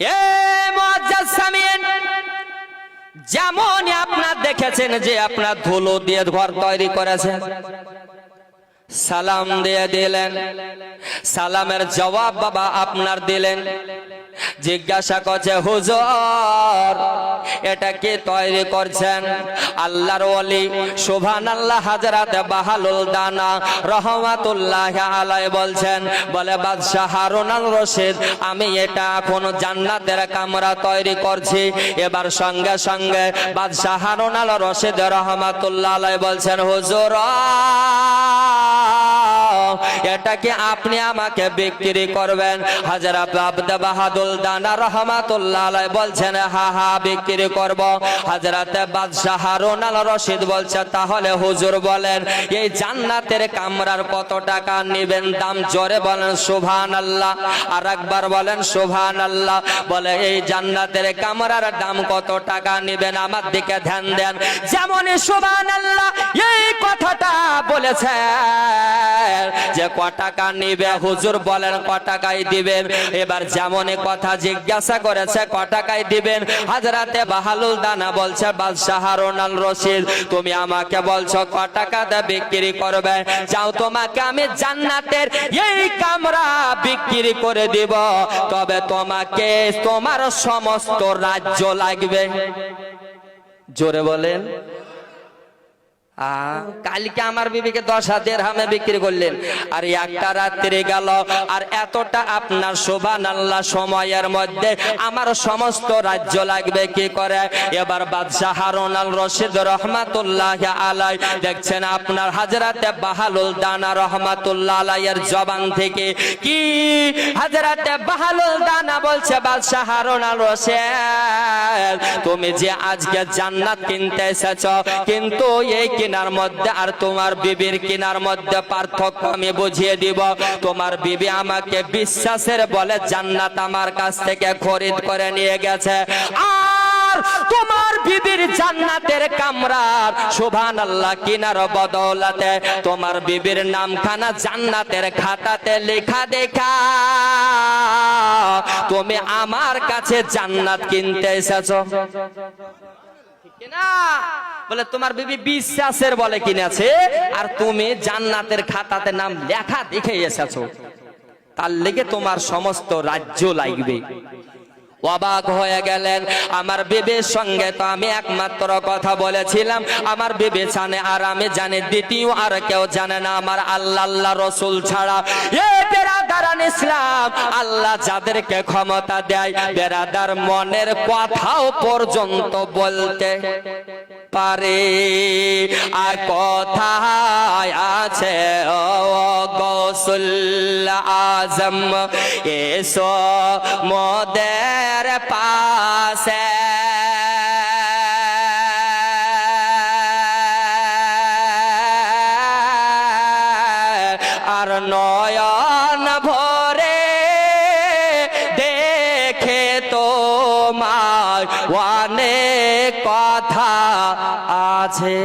এ মুআজ্জাসামিন, যেমন আপনারা দেখেছেন যে আপনার ধুলো দিয়ে ঘর তৈরি করেছেন, সালাম দিয়ে দিলেন, সালামের জবাব বাবা আপনার দিলেন। জিজ্ঞাসা করছে হুজুর এটা কে তৈরি করছেন? আল্লাহর ওলি সুবহানাল্লাহ হযরত বাহালুল দানা রাহমাতুল্লাহি আলাইহি বলছেন, বলে বাদশাহ হারুন আল রশিদ আমি এটা এখন জান্নাতের কামরা তৈরি করছি। এবার সঙ্গে সঙ্গে বাদশাহ হারুন আল রশিদ রাহমাতুল্লাহি আলাইহি বলছেন, হুজুর এটা কি আপনি আমাকে বিক্রি করবেন? হযরত আব্দ বাহাদুল দানা রাহমাতুল্লাহি আলাইহি বলছেন, হ্যাঁ হ্যাঁ বিক্রি করব। হযরত বাদশাহ হারুন আল রশিদ বলছে, তাহলে হুজুর বলেন এই জান্নাতের কামরার কত টাকা নেবেন দাম? জোরে বলেন সুবহানাল্লাহ। আর একবার বলেন সুবহানাল্লাহ। বলে এই জান্নাতের কামরার দাম কত টাকা নেবেন? আমার দিকে ধ্যান দেন। যেমনই সুবহানাল্লাহ এই কথাটা বলেছে যে ক টাকা নিবে, হুজুর বলেন ক টাকায় দিবেন। এবার যেমনই কথা জিজ্ঞাসা করেছে ক টাকায় দিবেন, হযরতে বাহালুল দানা বলছে, বাদশাহ হারুন আল রশিদ তুমি আমাকে বলছো ক টাকাতে বিক্রি করবে, যাও তোমাকে আমি জান্নাতের এই কামরা বিক্রি করে দিব, তবে তোমাকে তোমার সমস্ত রাজ্য লাগবে। জোরে বলেন। কালকে আমার বিবিকে 10,000 দিরহামে বিক্রি করলেন, আর একটা রাত্রি গেল, আর এতটা আপনার সুবহানাল্লাহ সময়ের মধ্যে আমার সমস্ত রাজ্য লাগবে কি করে? এবার বাদশাহ হারুন আল রশিদ রাহমাতুল্লাহি আলাইহি দেখছেন আপনার হযরতে বাহালুল দানা রাহমাতুল্লাহি আলাইহির জবান থেকে কি হযরতে বাহালুল দানা বলছে, বাদশাহ হারুন আল রশিদ তুমি যে আজকে জান্নাত কিনতে এসেছো, কিন্তু এই কিনার মধ্যে আর তোমার বিবির কিনার মধ্যে পার্থক্য আমি বুঝিয়ে দিব। তোমার বিবি আমাকে বিশ্বাসের বলে জান্নাত আমার কাছ থেকে খরিদ করে নিয়ে গেছে, আর তোমার বিবির জান্নাতের কামরার সুবহানাল্লাহ কিনার বদৌলতে তোমার বিবির নামখানা জান্নাতের খাতাতে লেখা দেখা তুমি আমার কাছে জান্নাত কিনতে এসেছো। না বলে তোমার বিবি বিশ্বাসের বলে কিনেছে, আর তুমি জান্নাতের খাতাতে নাম লেখা দেখে এসেছো, তার লেগে তোমার সমস্ত রাজ্য লাগবে। অবাক হয়ে গেলেন। আমার বিবির সঙ্গে তো আমি একমাত্র কথা বলেছিলাম, আমার বিবি জানে আর আমি জানি, দ্বিতীয় আর কেউ জানে না আমার আল্লাহ রসুল ছাড়া। এ বেরাদারান ইসলাম, আল্লাহ যাদেরকে ক্ষমতা দেয় বেরাদার মনের কথাও পর্যন্ত বলতে পারে। আর কথায় আছে ও গৌসুল আজম এসো মোদের পাশে, আর নয়ন ভরে দেখে তোমার অনেক কথা আছে।